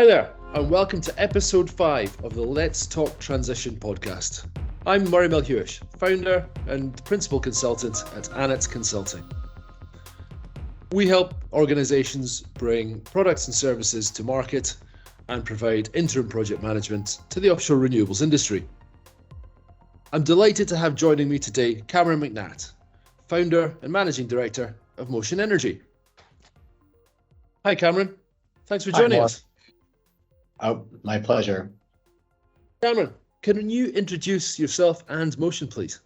Hi there, and welcome to episode 5 of the Let's Talk Transition podcast. I'm Murray Melhuish, founder and principal consultant at McNatt Consulting. We help organisations bring products and services to market and provide interim project management to the offshore renewables industry. I'm delighted to have joining me today Cameron McNatt, founder and managing director of Mocean Energy. Hi Cameron, thanks for joining us. Oh, my pleasure. Cameron, can you introduce yourself and Mocean, please?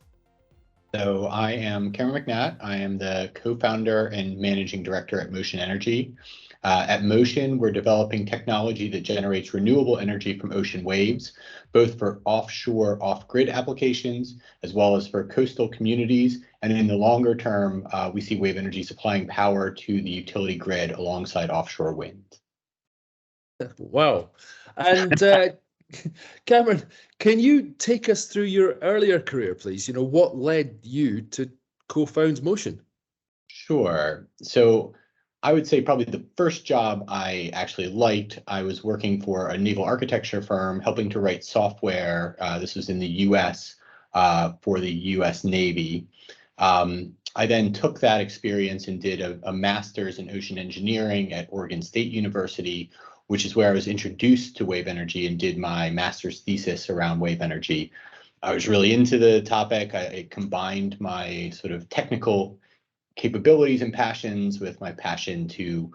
So I am Cameron McNatt. I am the co-founder and managing director at Mocean Energy. At Mocean, we're developing technology that generates renewable energy from ocean waves, both for offshore off-grid applications, as well as for coastal communities. And in the longer term, we see wave energy supplying power to the utility grid alongside offshore wind. Wow. And Cameron, can you take us through your earlier career, please? You know, what led you to co-found Mocean? Sure. So I would say probably the first job I actually liked, I was working for a naval architecture firm, helping to write software. This was in the US for the US Navy. I then took that experience and did a master's in ocean engineering at Oregon State University, which is where I was introduced to wave energy and did my master's thesis around wave energy. I was really into the topic. I combined my sort of technical capabilities and passions with my passion to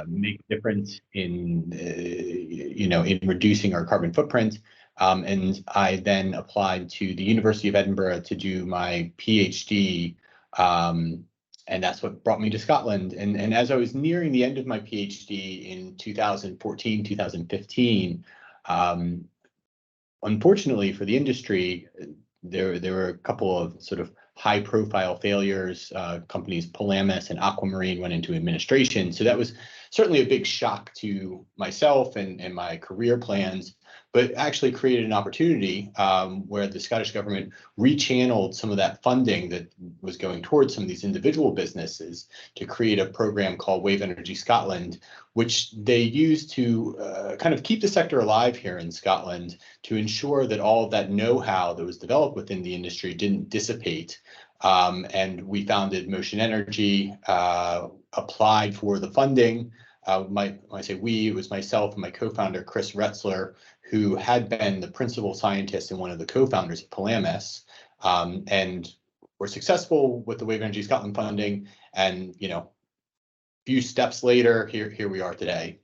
make a difference in, in reducing our carbon footprint. And I then applied to the University of Edinburgh to do my PhD. And that's what brought me to Scotland. And as I was nearing the end of my PhD in 2014, 2015, unfortunately for the industry, there were a couple of sort of high-profile failures. Companies Polamis and Aquamarine went into administration. So that was certainly a big shock to myself and my career plans, but actually created an opportunity where the Scottish government rechanneled some of that funding that was going towards some of these individual businesses to create a program called Wave Energy Scotland, which they used to kind of keep the sector alive here in Scotland to ensure that all of that know-how that was developed within the industry didn't dissipate. And we founded Mocean Energy, applied for the funding. When I say we, it was myself and my co-founder, Chris Retzler, who had been the principal scientist and one of the co-founders of Polamis, and were successful with the Wave Energy Scotland funding. And, a few steps later, here we are today.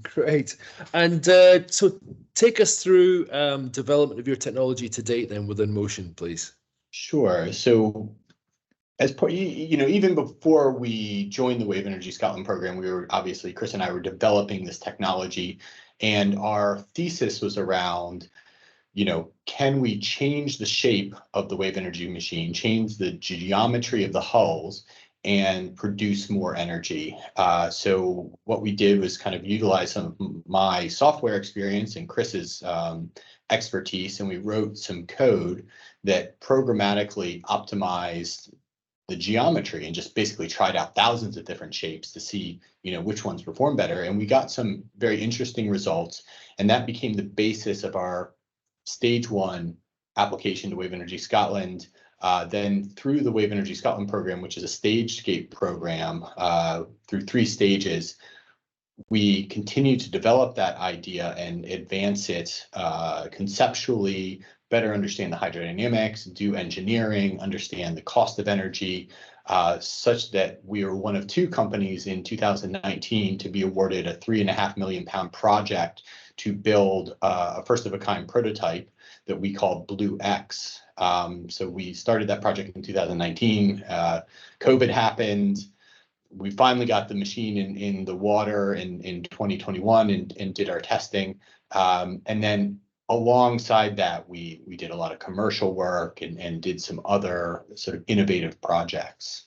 Great. And so take us through development of your technology to date then within Mocean, please. Sure. So as part, even before we joined the Wave Energy Scotland program, Chris and I were developing this technology, and our thesis was around, can we change the shape of the wave energy machine, change the geometry of the hulls, and produce more energy? So what we did was kind of utilize some of my software experience and Chris's expertise, and we wrote some code that programmatically optimized the geometry and just basically tried out thousands of different shapes to see, which ones perform better. And we got some very interesting results. And that became the basis of our stage 1 application to Wave Energy Scotland. Then through the Wave Energy Scotland program, which is a stage-gate program, through 3 stages, we continue to develop that idea and advance it conceptually, better understand the hydrodynamics, do engineering, understand the cost of energy, such that we are one of 2 companies in 2019 to be awarded a £3.5 million project to build a first-of-a-kind prototype that we call Blue X. So we started that project in 2019. COVID happened. We finally got the machine in the water in 2021 and did our testing. And then alongside that, we did a lot of commercial work and did some other sort of innovative projects.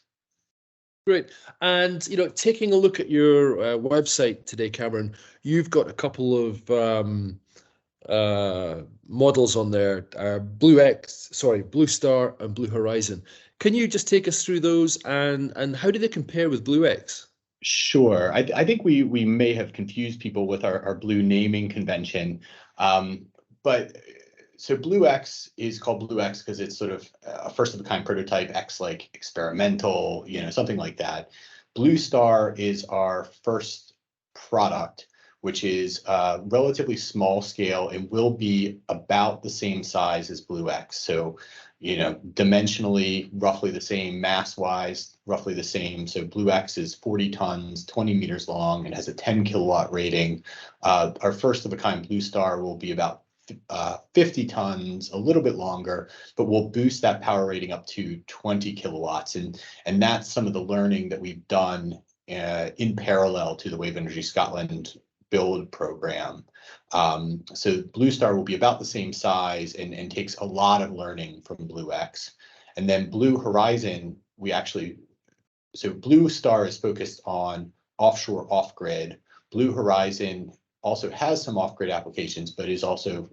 Great. And, taking a look at your website today, Cameron, you've got a couple of models on there, Blue Star and Blue Horizon. Can you just take us through those and how do they compare with Blue X? Sure. I think we may have confused people with our blue naming convention. But so Blue X is called Blue X because it's sort of a first of a kind prototype, X like experimental, something like that. Blue Star is our first product, which is relatively small scale and will be about the same size as Blue X. So dimensionally roughly the same, mass wise roughly the same. So Blue X is 40 tons, 20 meters long, and has a 10 kilowatt rating. Our first of a kind Blue Star will be about 50 tons, a little bit longer, but we'll boost that power rating up to 20 kilowatts. And that's some of the learning that we've done in parallel to the Wave Energy Scotland build program. So Blue Star will be about the same size and takes a lot of learning from Blue X. And then Blue Horizon, so Blue Star is focused on offshore off-grid. Blue Horizon also has some off-grid applications, but is also,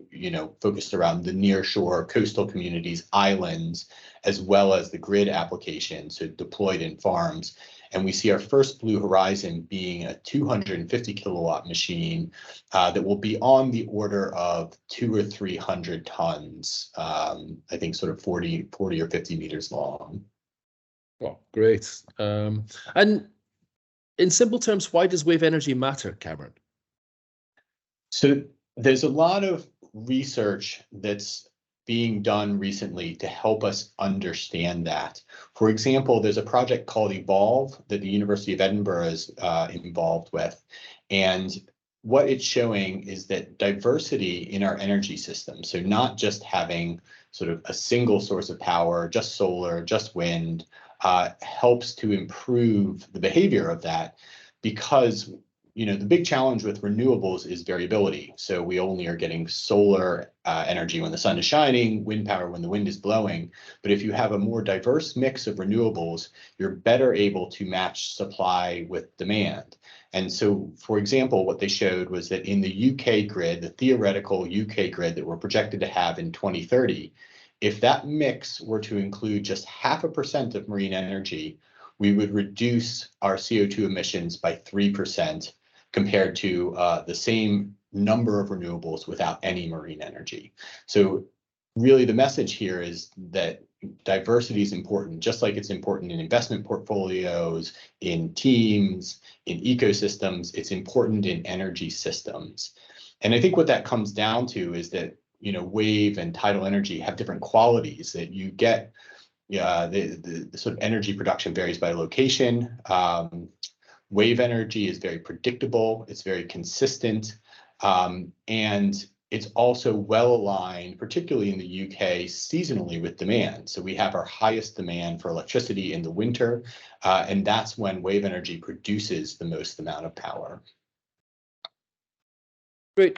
focused around the nearshore coastal communities, islands, as well as the grid applications, so deployed in farms. And we see our first Blue Horizon being a 250 kilowatt machine that will be on the order of 200 or 300 tons, I think sort of 40 or 50 meters long. Oh, great. And in simple terms, why does wave energy matter, Cameron? So there's a lot of research that's being done recently to help us understand that. For example, there's a project called Evolve that the University of Edinburgh is involved with. And what it's showing is that diversity in our energy system, so not just having sort of a single source of power, just solar, just wind, helps to improve the behavior of that, because the big challenge with renewables is variability. So we only are getting solar energy when the sun is shining, wind power when the wind is blowing. But if you have a more diverse mix of renewables, you're better able to match supply with demand. And so, for example, what they showed was that in the UK grid, the theoretical UK grid that we're projected to have in 2030, if that mix were to include just 0.5% of marine energy, we would reduce our CO2 emissions by 3%. Compared to the same number of renewables without any marine energy. So really the message here is that diversity is important, just like it's important in investment portfolios, in teams, in ecosystems, it's important in energy systems. And I think what that comes down to is that, wave and tidal energy have different qualities that you get. The sort of energy production varies by location. Wave energy is very predictable, it's very consistent, and it's also well aligned, particularly in the UK, seasonally with demand. So we have our highest demand for electricity in the winter, and that's when wave energy produces the most amount of power. Great.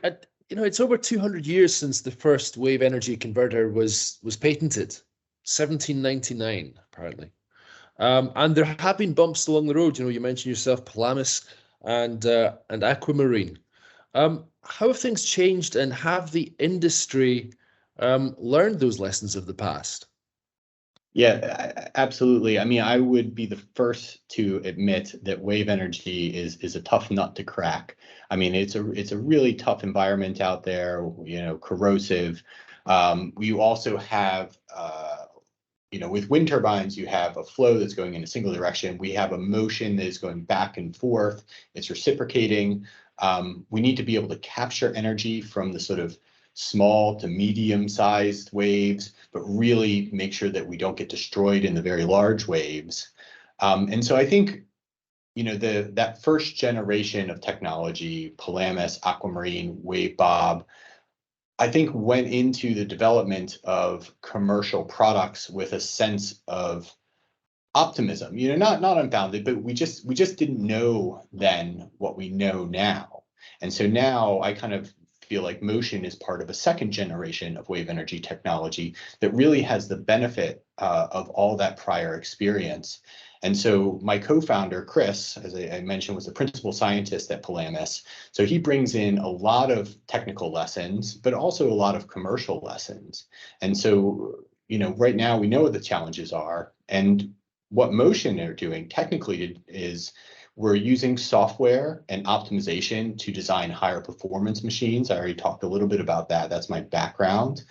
It's over 200 years since the first wave energy converter was patented, 1799, apparently. And there have been bumps along the road. You mentioned yourself, Palamis and Aquamarine. How have things changed, and have the industry learned those lessons of the past? Yeah, absolutely. I mean, I would be the first to admit that wave energy is a tough nut to crack. I mean, it's a really tough environment out there, corrosive. You also have with wind turbines, you have a flow that's going in a single direction. We have a motion that is going back and forth. It's reciprocating. We need to be able to capture energy from the sort of small to medium-sized waves, but really make sure that we don't get destroyed in the very large waves. And so I think, that first generation of technology, Palamis, Aquamarine, WaveBob, I think went into the development of commercial products with a sense of optimism, not unfounded, but we just didn't know then what we know now. And so now I kind of feel like Mocean is part of a second generation of wave energy technology that really has the benefit of all that prior experience. And so my co-founder, Chris, as I mentioned, was the principal scientist at Palamis. So he brings in a lot of technical lessons, but also a lot of commercial lessons. And so, right now we know what the challenges are. And what Mocean are doing technically is we're using software and optimization to design higher performance machines. I already talked a little bit about that. That's my background.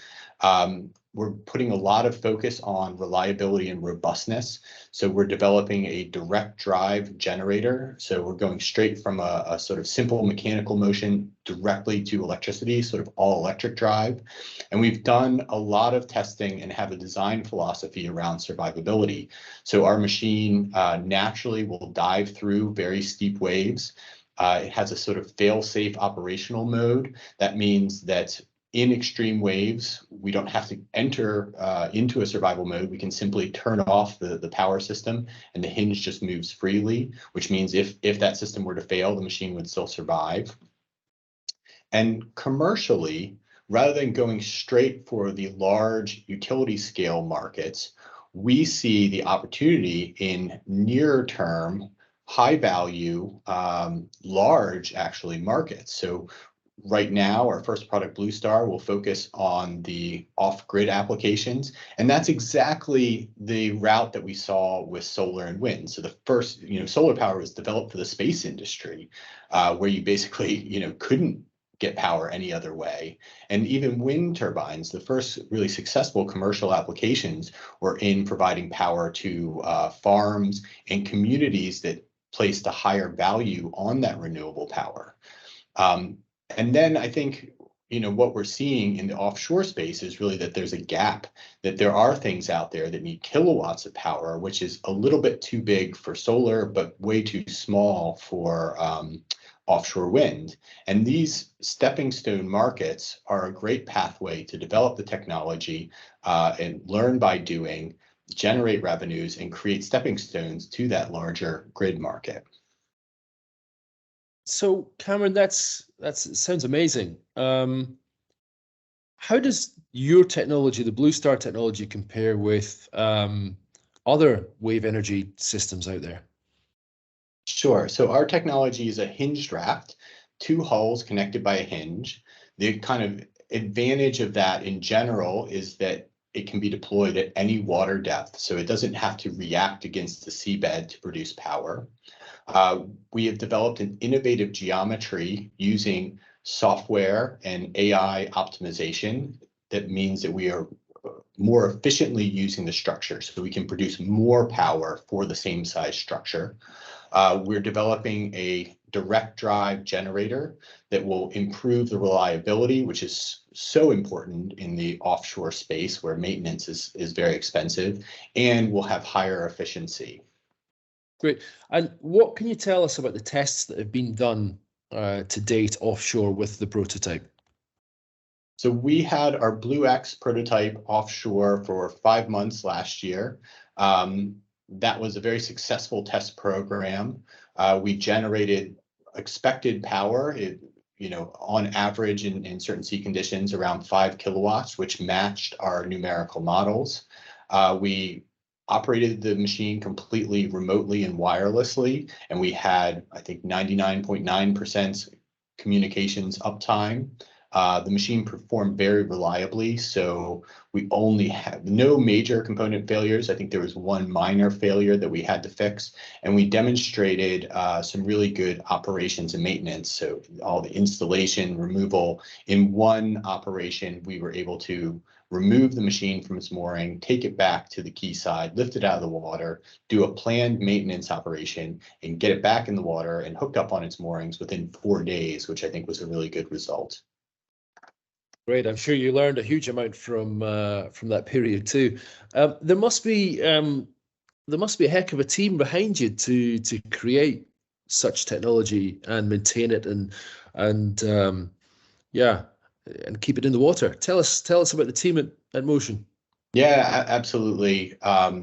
We're putting a lot of focus on reliability and robustness. So we're developing a direct drive generator. So we're going straight from a sort of simple mechanical motion directly to electricity, sort of all electric drive. And we've done a lot of testing and have a design philosophy around survivability. So our machine naturally will dive through very steep waves. It has a sort of fail-safe operational mode. That means that in extreme waves, we don't have to enter into a survival mode. We can simply turn off the power system and the hinge just moves freely, which means if that system were to fail, the machine would still survive. And commercially, rather than going straight for the large utility scale markets, we see the opportunity in near term, high value, large actually markets. So right now, our first product, Blue Star, will focus on the off-grid applications, and that's exactly the route that we saw with solar and wind. So the first, solar power was developed for the space industry, where you basically, couldn't get power any other way. And even wind turbines, the first really successful commercial applications were in providing power to farms and communities that placed a higher value on that renewable power. And then I think, what we're seeing in the offshore space is really that there's a gap, that there are things out there that need kilowatts of power, which is a little bit too big for solar, but way too small for offshore wind. And these stepping stone markets are a great pathway to develop the technology and learn by doing, generate revenues, and create stepping stones to that larger grid market. So Cameron, that sounds amazing. How does your technology, the Blue Star technology, compare with other wave energy systems out there? Sure. So our technology is a hinged raft, two hulls connected by a hinge. The kind of advantage of that in general is that it can be deployed at any water depth. So it doesn't have to react against the seabed to produce power. We have developed an innovative geometry using software and AI optimization. That means that we are more efficiently using the structure, so we can produce more power for the same size structure. We're developing a direct drive generator that will improve the reliability, which is so important in the offshore space where maintenance is very expensive, and will have higher efficiency. Great. And what can you tell us about the tests that have been done to date offshore with the prototype? So we had our Blue X prototype offshore for 5 months last year. That was a very successful test program. We generated expected power, on average in certain sea conditions around 5 kilowatts, which matched our numerical models. We operated the machine completely remotely and wirelessly, and we had, I think, 99.9% communications uptime. The machine performed very reliably, so we only had no major component failures. I think there was one minor failure that we had to fix, and we demonstrated some really good operations and maintenance. So all the installation, removal. In one operation, we were able to remove the machine from its mooring, take it back to the quayside, lift it out of the water, do a planned maintenance operation, and get it back in the water and hooked up on its moorings within 4 days, which I think was a really good result. Great. I'm sure you learned a huge amount from that period too. There must be a heck of a team behind you to create such technology and maintain it and keep it in the water. Tell us about the team at Mocean. Yeah, absolutely. I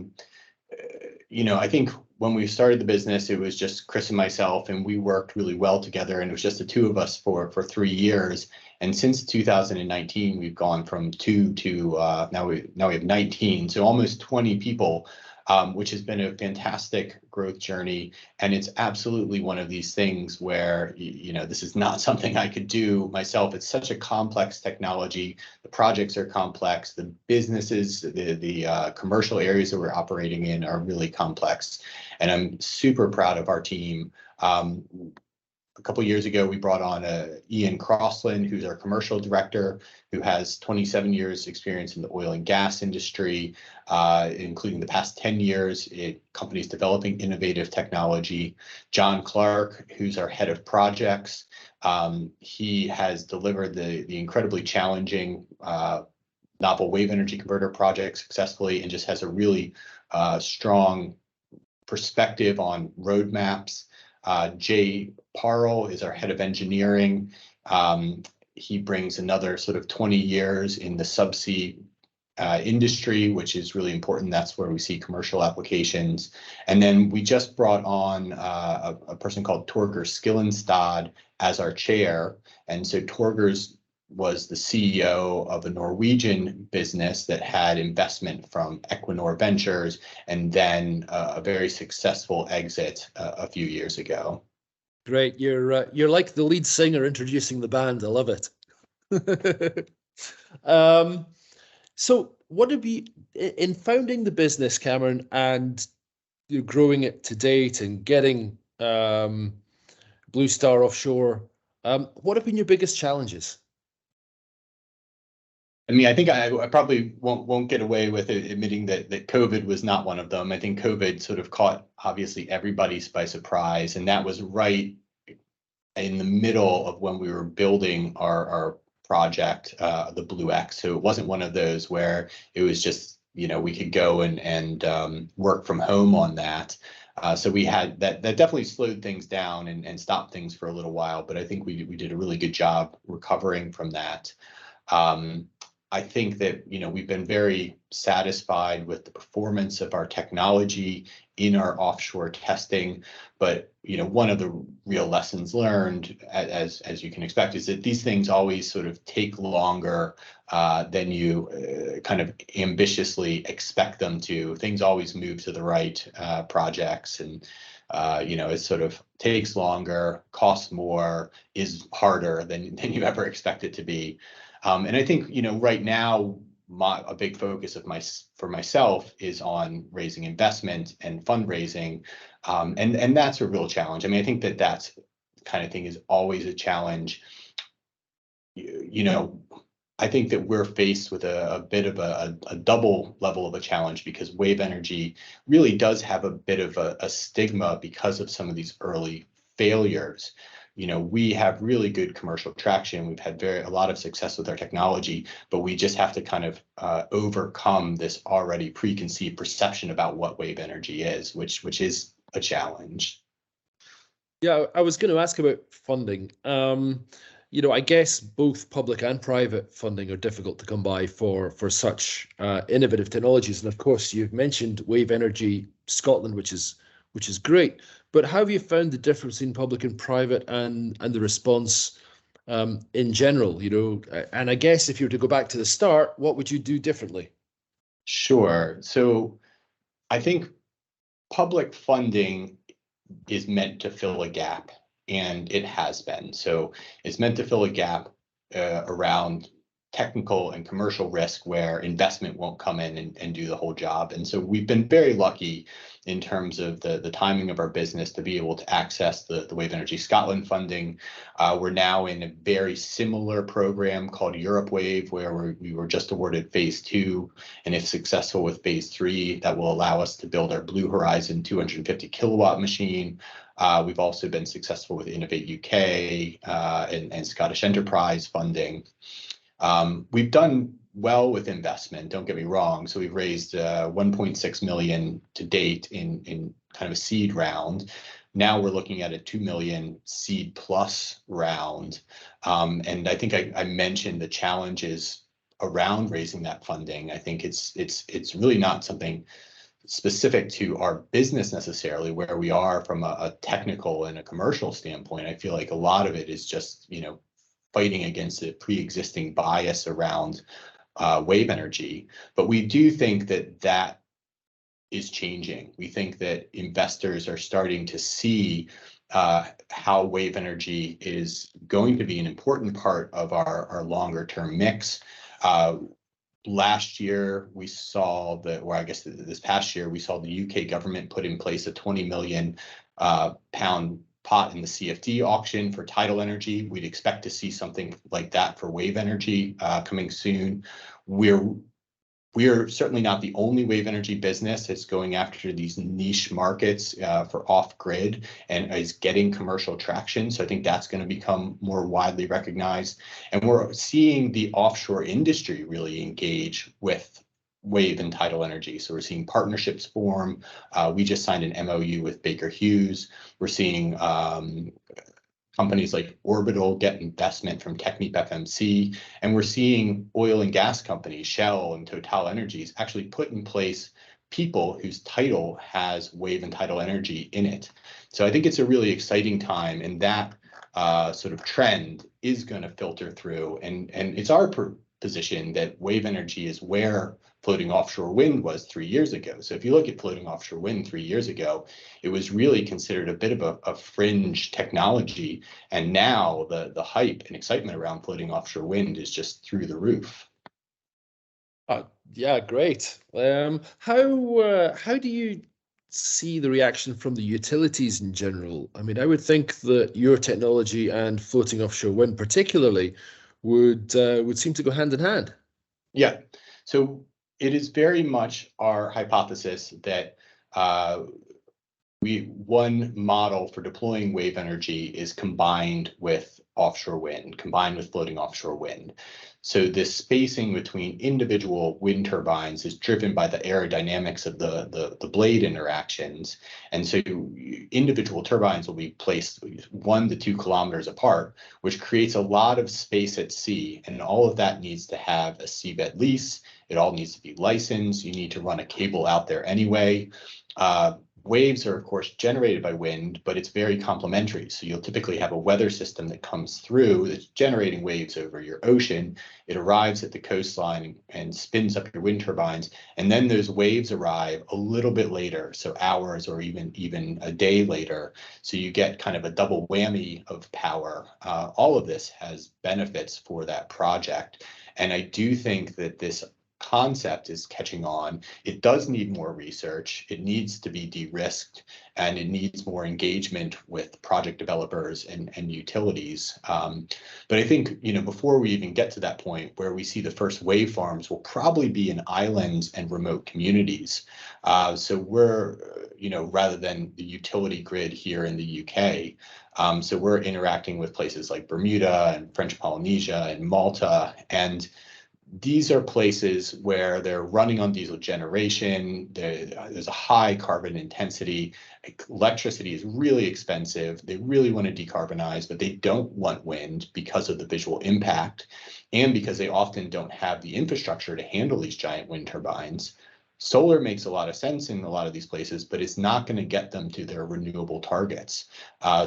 think when we started the business, it was just Chris and myself, and we worked really well together, and it was just the two of us for 3 years. And since 2019, we've gone from 2 to now we have 19, so almost 20 people, which has been a fantastic growth journey. And it's absolutely one of these things where, this is not something I could do myself. It's such a complex technology. The projects are complex. The businesses, the commercial areas that we're operating in are really complex. And I'm super proud of our team. A couple of years ago, we brought on Ian Crossland, who's our commercial director, who has 27 years experience in the oil and gas industry, including the past 10 years in companies developing innovative technology. John Clark, who's our head of projects. He has delivered the incredibly challenging novel wave energy converter project successfully, and just has a really strong perspective on roadmaps. Jay Parle is our head of engineering. He brings another sort of 20 years in the subsea industry, which is really important. That's where we see commercial applications. And then we just brought on a person called Torger Skillenstad as our chair. And so Torger's was the CEO of a Norwegian business that had investment from Equinor Ventures, and then a very successful exit a few years ago. Great, you're like the lead singer introducing the band. I love it. So, what have you in founding the business, Cameron, and you're growing it to date and getting Blue Star offshore? What have been your biggest challenges? I mean, I think I probably won't get away with admitting that COVID was not one of them. I think COVID sort of caught obviously everybody by surprise, and that was right in the middle of when we were building our project, the Blue X. So it wasn't one of those where it was just, we could go and work from home on that. So we had that definitely slowed things down and stopped things for a little while. But I think we did a really good job recovering from that. I think that, we've been very satisfied with the performance of our technology in our offshore testing. But, one of the real lessons learned, as you can expect, is that these things always sort of take longer than you kind of ambitiously expect them to. Things always move to the right projects, and it sort of takes longer, costs more, is harder than you ever expect it to be. And I think, right now, a big focus for myself is on raising investment and fundraising. And that's a real challenge. I mean, I think that kind of thing is always a challenge. I think that we're faced with a bit of a double level of a challenge, because wave energy really does have a bit of a stigma because of some of these early failures. We have really good commercial traction. We've had a lot of success with our technology, but we just have to kind of overcome this already preconceived perception about what wave energy is, which is a challenge. Yeah, I was going to ask about funding. I guess both public and private funding are difficult to come by for such innovative technologies. And of course, you've mentioned Wave Energy Scotland, which is great. But how have you found the difference in public and private and the response in general? And I guess if you were to go back to the start, what would you do differently? Sure. So I think public funding is meant to fill a gap, and it has been. So it's meant to fill a gap around technical and commercial risk where investment won't come in and do the whole job. And so we've been very lucky in terms of the timing of our business to be able to access the Wave Energy Scotland funding. We're now in a very similar program called Europe Wave, where we were just awarded phase 2. And if successful with phase 3, that will allow us to build our Blue Horizon 250 kilowatt machine. We've also been successful with Innovate UK and Scottish Enterprise funding. We've done well with investment, don't get me wrong. So we've raised 1.6 million to date in kind of a seed round. Now we're looking at a 2 million seed plus round. And I think I mentioned the challenges around raising that funding. I think it's really not something specific to our business necessarily, where we are from a technical and a commercial standpoint. I feel like a lot of it is just, fighting against a pre-existing bias around wave energy. But we do think that is changing. We think that investors are starting to see how wave energy is going to be an important part of our longer term mix. Last year, we saw this past year, we saw the UK government put in place a £20 million pot in the CFD auction for tidal energy. We'd expect to see something like that for wave energy coming soon. We're certainly not the only wave energy business that's going after these niche markets for off-grid and is getting commercial traction. So I think that's going to become more widely recognized. And we're seeing the offshore industry really engage with wave and tidal energy. So we're seeing partnerships form. We just signed an MOU with Baker Hughes. We're seeing companies like Orbital get investment from Technip FMC, and we're seeing oil and gas companies, Shell and Total Energies, actually put in place people whose title has wave and tidal energy in it. So I think it's a really exciting time, and that sort of trend is going to filter through. And it's our position that wave energy is where floating offshore wind was 3 years ago. So if you look at floating offshore wind 3 years ago, it was really considered a bit of a fringe technology. And now the hype and excitement around floating offshore wind is just through the roof. Yeah, great. How do you see the reaction from the utilities in general? I mean, I would think that your technology and floating offshore wind particularly would seem to go hand in hand. Yeah. So it is very much our hypothesis that one model for deploying wave energy is combined with offshore wind, combined with floating offshore wind. So this spacing between individual wind turbines is driven by the aerodynamics of the blade interactions. And so individual turbines will be placed 1 to 2 kilometers apart, which creates a lot of space at sea. And all of that needs to have a seabed lease. It all needs to be licensed. You need to run a cable out there anyway. Waves are, of course, generated by wind, but it's very complementary. So you'll typically have a weather system that comes through that's generating waves over your ocean. It arrives at the coastline and spins up your wind turbines. And then those waves arrive a little bit later, so hours or even a day later. So you get kind of a double whammy of power. All of this has benefits for that project. And I do think that this concept is catching on. It does need more research. It needs to be de-risked, and it needs more engagement with project developers and utilities. But I think, before we even get to that point where we see the first wave farms will probably be in islands and remote communities. So we're, rather than the utility grid here in the UK. So we're interacting with places like Bermuda and French Polynesia and Malta, and these are places where they're running on diesel generation. There's a high carbon intensity. Electricity is really expensive. They really want to decarbonize, but they don't want wind because of the visual impact and because they often don't have the infrastructure to handle these giant wind turbines. Solar makes a lot of sense in a lot of these places, but it's not going to get them to their renewable targets.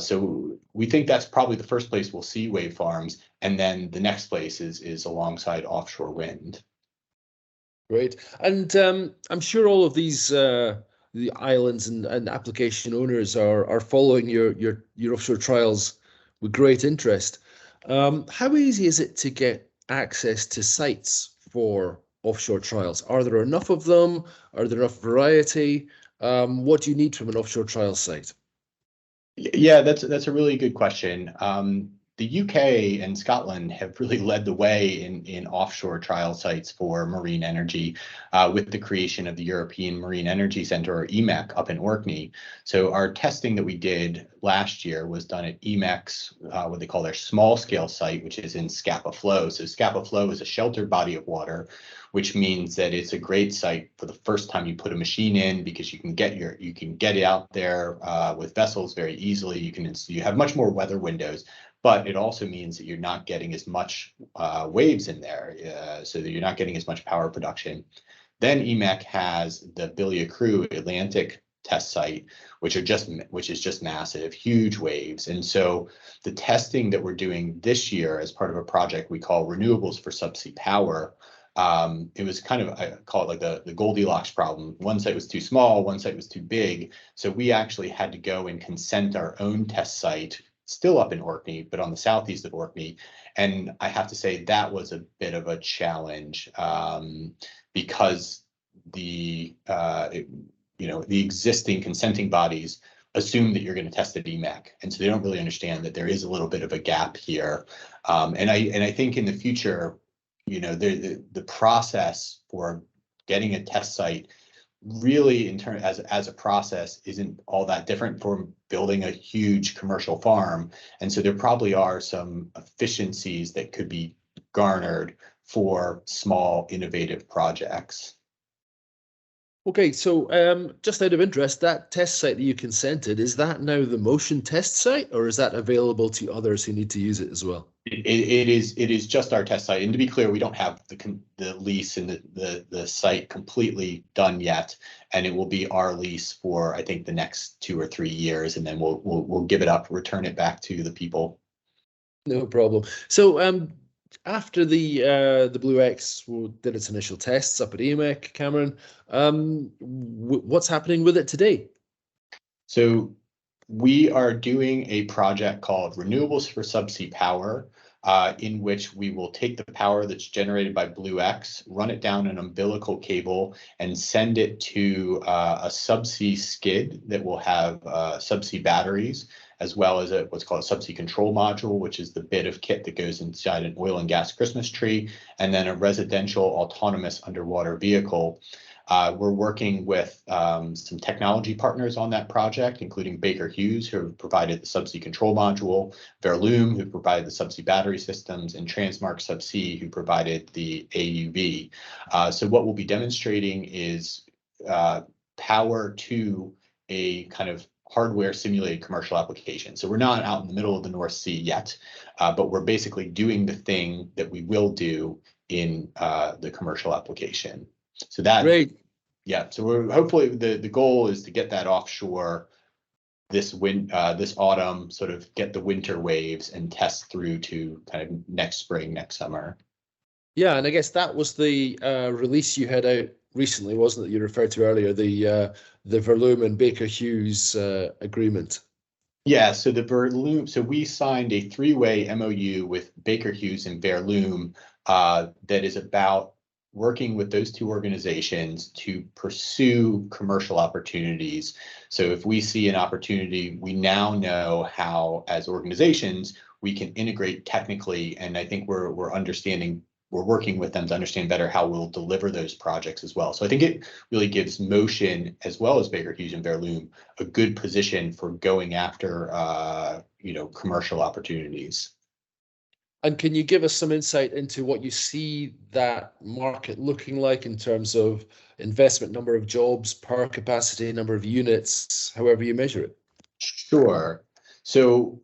So we think that's probably the first place we'll see wave farms. And then the next place is alongside offshore wind. Great. And I'm sure all of these the islands and application owners are following your offshore trials with great interest. How easy is it to get access to sites for offshore trials? Are there enough of them? Are there enough variety? What do you need from an offshore trial site? Yeah, that's a really good question. The UK and Scotland have really led the way in offshore trial sites for marine energy with the creation of the European Marine Energy Centre, or EMEC, up in Orkney. So our testing that we did last year was done at EMEC's, what they call their small scale site, which is in Scapa Flow. So Scapa Flow is a sheltered body of water, which means that it's a great site for the first time you put a machine in, because you can get it out there with vessels very easily. You have much more weather windows. But it also means that you're not getting as much waves in there, so that you're not getting as much power production. Then EMEC has the Billy Crew Atlantic test site, which is just massive, huge waves. And so the testing that we're doing this year as part of a project we call Renewables for Subsea Power, it was kind of, I call it like the Goldilocks problem. One site was too small, one site was too big. So we actually had to go and consent our own test site, still up in Orkney, but on the southeast of Orkney. And I have to say that was a bit of a challenge because the existing consenting bodies assume that you're going to test at EMAC, and so they don't really understand that there is a little bit of a gap here. And I think in the future, the process for getting a test site really in turn as a process isn't all that different from building a huge commercial farm. And so there probably are some efficiencies that could be garnered for small innovative projects. Okay, so just out of interest, that test site that you consented, is that now the Mocean test site, or is that available to others who need to use it as well? It is just our test site, and to be clear, we don't have the lease and the site completely done yet, and it will be our lease for I think the next 2 or 3 years, and then we'll give it up, return it back to the people. No problem. So after the Blue X did its initial tests up at EMEC, Cameron, what's happening with it today? So we are doing a project called Renewables for Subsea Power, in which we will take the power that's generated by Blue X, run it down an umbilical cable, and send it to a subsea skid that will have subsea batteries, as well as what's called a subsea control module, which is the bit of kit that goes inside an oil and gas Christmas tree, and then a residential autonomous underwater vehicle. We're working with some technology partners on that project, including Baker Hughes, who have provided the subsea control module, Verlume, who provided the subsea battery systems, and Transmark Subsea, who provided the AUV. So what we'll be demonstrating is power to a kind of hardware simulated commercial application. So we're not out in the middle of the North Sea yet, but we're basically doing the thing that we will do in the commercial application. So that, Great. Yeah. So we're hopefully the goal is to get that offshore this autumn, sort of get the winter waves and test through to kind of next spring, next summer. Yeah, and I guess that was the release you had out recently, wasn't it? You referred to earlier the Verlume and Baker Hughes agreement. Yeah, so the Verlume, so we signed a 3-way MOU with Baker Hughes and Verlume that is about working with those two organizations to pursue commercial opportunities. So if we see an opportunity, we now know how, as organizations, we can integrate technically, and I think we're working with them to understand better how we'll deliver those projects as well. So I think it really gives Mocean, as well as Baker Hughes and Verlume, a good position for going after commercial opportunities. And can you give us some insight into what you see that market looking like in terms of investment, number of jobs, power capacity, number of units, however you measure it? Sure. So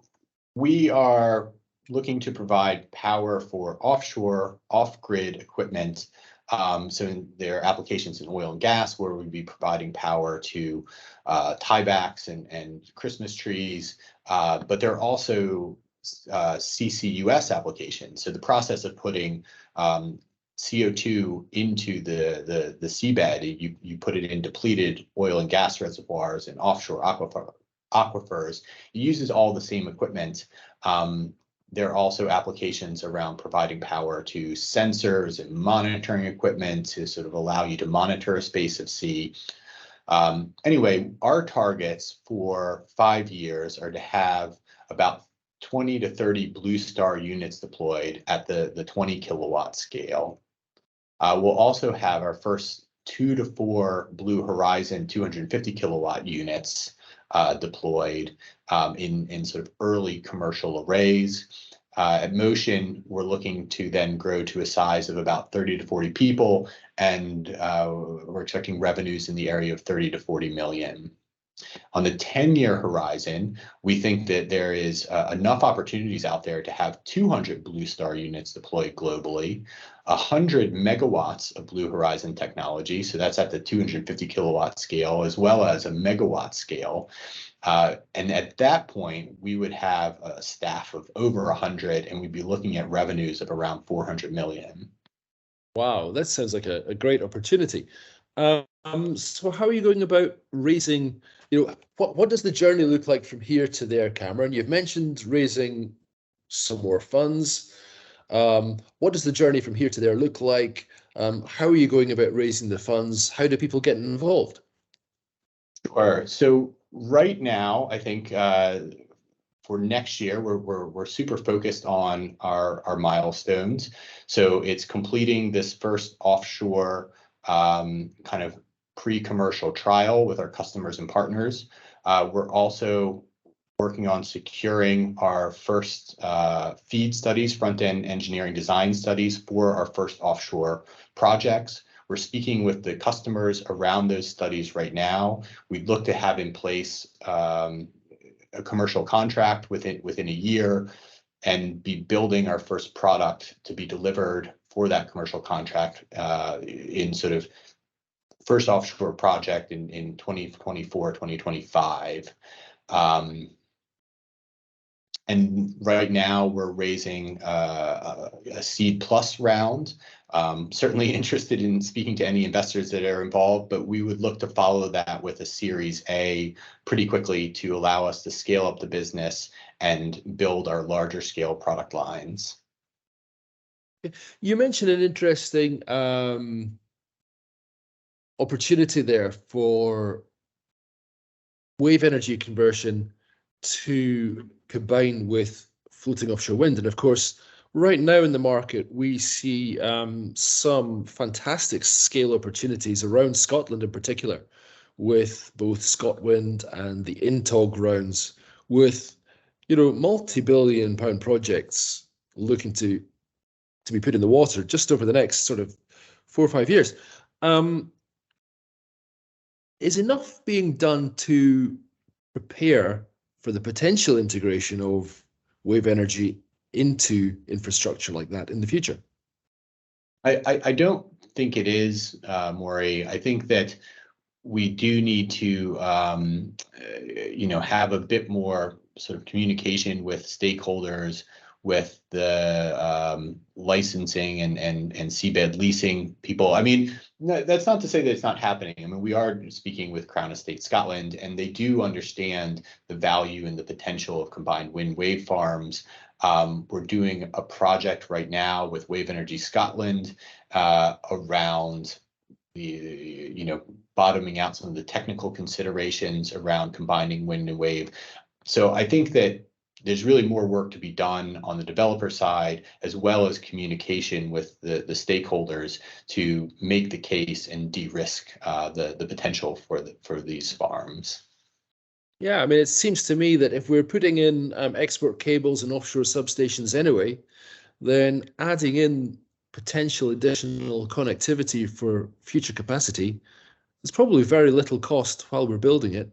we are looking to provide power for offshore, off-grid equipment. So there are applications in oil and gas where we'd be providing power to tiebacks and Christmas trees, but there are also CCUS applications. So the process of putting CO2 into the seabed, you put it in depleted oil and gas reservoirs and offshore aquifers. It uses all the same equipment. There are also applications around providing power to sensors and monitoring equipment to sort of allow you to monitor a space of sea. Anyway, our targets for 5 years are to have about 20 to 30 Blue Star units deployed at the 20 kilowatt scale. We'll also have our first 2 to 4 Blue Horizon 250 kilowatt units deployed in sort of early commercial arrays. At Mocean, we're looking to then grow to a size of about 30 to 40 people, and we're expecting revenues in the area of 30 to 40 million. On the 10-year horizon, we think that there is enough opportunities out there to have 200 Blue Star units deployed globally, 100 megawatts of Blue Horizon technology, so that's at the 250 kilowatt scale, as well as a megawatt scale. And at that point, we would have a staff of over 100, and we'd be looking at revenues of around 400 million. Wow, that sounds like a great opportunity. So how are you going about raising, what does the journey look like from here to there, Cameron? You've mentioned raising some more funds. What does the journey from here to there look like? How are you going about raising the funds? How do people get involved? Sure. So right now, I think for next year, we're super focused on our milestones. So it's completing this first offshore kind of pre-commercial trial with our customers and partners. We're also working on securing our first FEED studies, front-end engineering design studies for our first offshore projects. We're speaking with the customers around those studies right now. We'd look to have in place a commercial contract within a year and be building our first product to be delivered for that commercial contract in sort of first offshore project in 2024, 2025. And right now we're raising a seed plus round. Certainly interested in speaking to any investors that are involved, but we would look to follow that with a Series A pretty quickly to allow us to scale up the business and build our larger scale product lines. You mentioned an interesting opportunity there for wave energy conversion to combine with floating offshore wind. And of course, right now in the market, we see some fantastic scale opportunities around Scotland in particular, with both ScotWind and the INTOG rounds, with multi-billion pound projects looking to be put in the water just over the next sort of 4 or 5 years. Is enough being done to prepare for the potential integration of wave energy into infrastructure like that in the future? I don't think it is, Maury. I think that we do need to, have a bit more sort of communication with stakeholders, with the licensing and seabed leasing people. I mean, that's not to say that it's not happening. I mean, we are speaking with Crown Estate Scotland, and they do understand the value and the potential of combined wind wave farms. We're doing a project right now with Wave Energy Scotland around the, bottoming out some of the technical considerations around combining wind and wave. So I think that there's really more work to be done on the developer side, as well as communication with the stakeholders to make the case and de-risk the potential for these farms. Yeah, I mean, it seems to me that if we're putting in export cables and offshore substations anyway, then adding in potential additional connectivity for future capacity is probably very little cost while we're building it,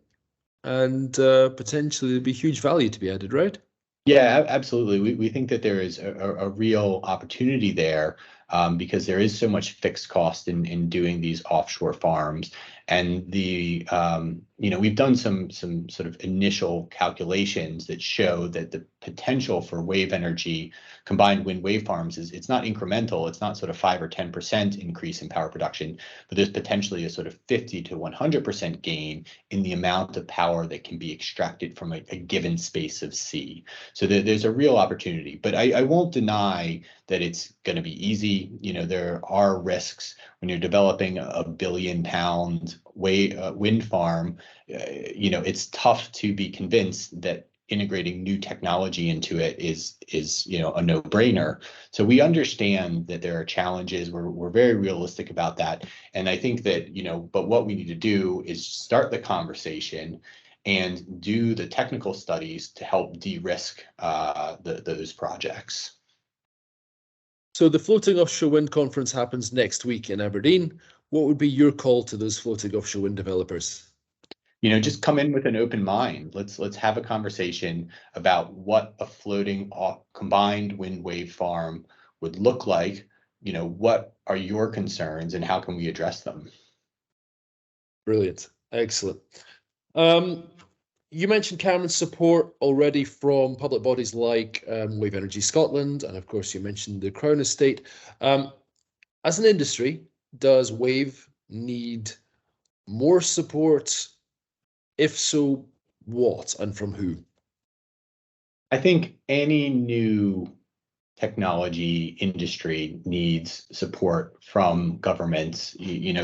and potentially there'd be huge value to be added, right? Yeah, absolutely. We think that there is a real opportunity there because there is so much fixed cost in doing these offshore farms. And we've done some sort of initial calculations that show that the potential for wave energy combined wind wave farms it's not incremental. It's not sort of 5 or 10% increase in power production, but there's potentially a sort of 50 to 100% gain in the amount of power that can be extracted from a given space of sea. So there's a real opportunity, but I won't deny that it's going to be easy. There are risks when you're developing a $1 billion wind farm. It's tough to be convinced that integrating new technology into it is a no-brainer. So we understand that there are challenges. We're very realistic about that, and I think that but what we need to do is start the conversation and do the technical studies to help de-risk those projects. So the Floating Offshore Wind Conference happens next week in Aberdeen. What would be your call to those floating offshore wind developers? Just come in with an open mind. Let's have a conversation about what a floating combined wind wave farm would look like. What are your concerns and how can we address them? Brilliant. Excellent. You mentioned, Cameron, support already from public bodies like Wave Energy Scotland, and of course you mentioned the Crown Estate. As an industry, does Wave need more support? If so, what and from who? I think any new technology industry needs support from governments.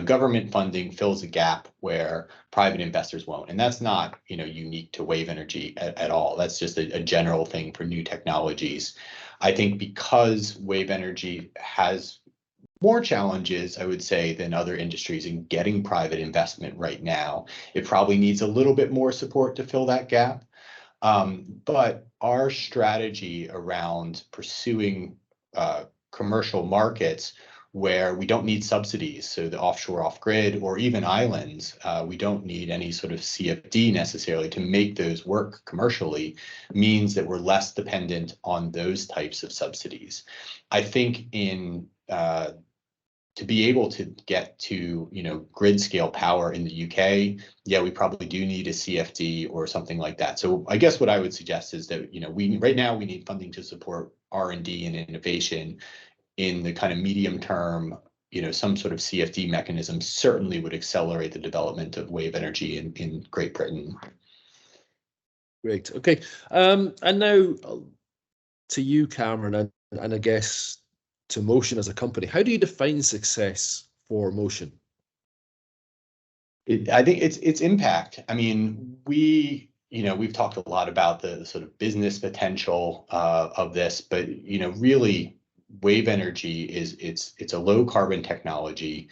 Government funding fills a gap where private investors won't. And that's not, unique to wave energy at all. That's just a general thing for new technologies. I think because wave energy has more challenges, I would say, than other industries in getting private investment right now, it probably needs a little bit more support to fill that gap. But our strategy around pursuing commercial markets where we don't need subsidies, so the offshore, off-grid, or even islands, we don't need any sort of CFD necessarily to make those work commercially, means that we're less dependent on those types of subsidies. I think to be able to get to, grid scale power in the UK, yeah, we probably do need a CFD or something like that. So I guess what I would suggest is that, right now we need funding to support R&D and innovation. In the kind of medium term, some sort of CFD mechanism certainly would accelerate the development of wave energy in Great Britain. Great. Okay. And now to you, Cameron, and I guess to Mocean as a company. How do you define success for Mocean? I think it's impact. I mean, we've talked a lot about the sort of business potential of this, but really, wave energy it's a low carbon technology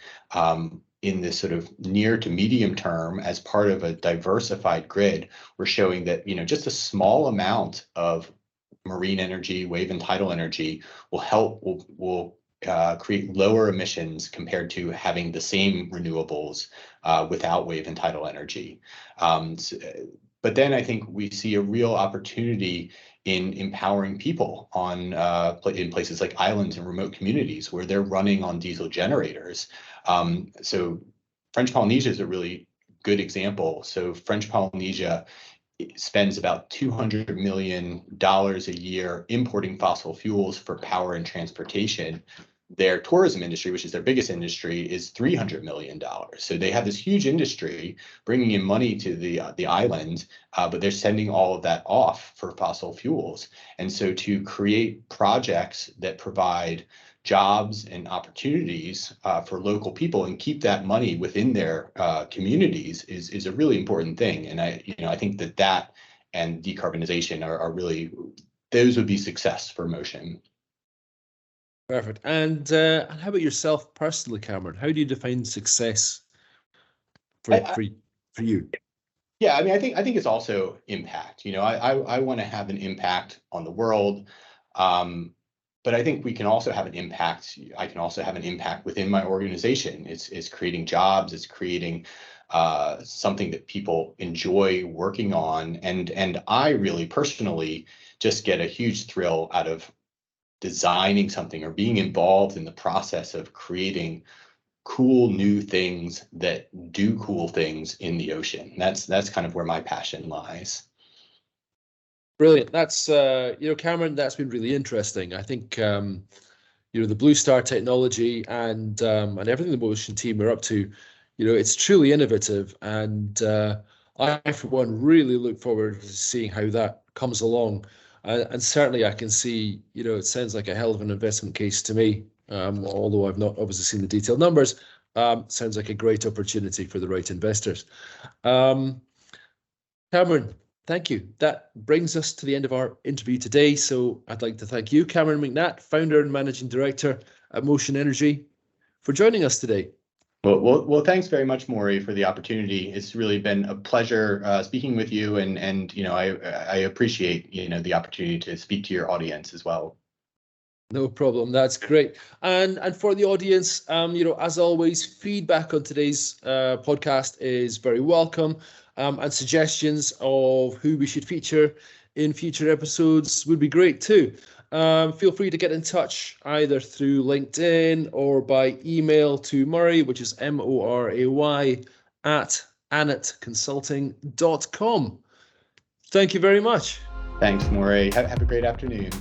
in this sort of near to medium term as part of a diversified grid. We're showing that just a small amount of marine energy, wave and tidal energy will create lower emissions compared to having the same renewables without wave and tidal energy. But then I think we see a real opportunity in empowering people in places like islands and remote communities where they're running on diesel generators. So French Polynesia is a really good example. So French Polynesia spends about $200 million a year importing fossil fuels for power and transportation. Their tourism industry, which is their biggest industry, is $300 million. So they have this huge industry bringing in money to the island, but they're sending all of that off for fossil fuels. And so to create projects that provide jobs and opportunities for local people and keep that money within their communities is a really important thing. And I think that and decarbonization are really, those would be success for Mocean. Perfect. And how about yourself personally, Cameron? How do you define success for you? Yeah, I mean, I think it's also impact. I want to have an impact on the world, but I think we can also have an impact. I can also have an impact within my organization. It's creating jobs. It's creating something that people enjoy working on, and I really personally just get a huge thrill out of designing something or being involved in the process of creating cool new things that do cool things in the ocean. That's kind of where my passion lies. Brilliant. That's Cameron, that's been really interesting. I think the Blue Star technology and everything the Mocean team are up to, it's truly innovative, and I for one really look forward to seeing how that comes along. And certainly I can see, it sounds like a hell of an investment case to me, although I've not obviously seen the detailed numbers. Sounds like a great opportunity for the right investors. Cameron, thank you. That brings us to the end of our interview today. So I'd like to thank you, Cameron McNatt, founder and managing director at Mocean Energy, for joining us today. Well, thanks very much, Maury, for the opportunity. It's really been a pleasure speaking with you, and I appreciate the opportunity to speak to your audience as well. No problem. That's great. And for the audience, as always, feedback on today's podcast is very welcome, and suggestions of who we should feature in future episodes would be great too. Feel free to get in touch either through LinkedIn or by email to Murray, which is MORAY @annetconsulting.com. Thank you very much. Thanks, Maury. Have a great afternoon.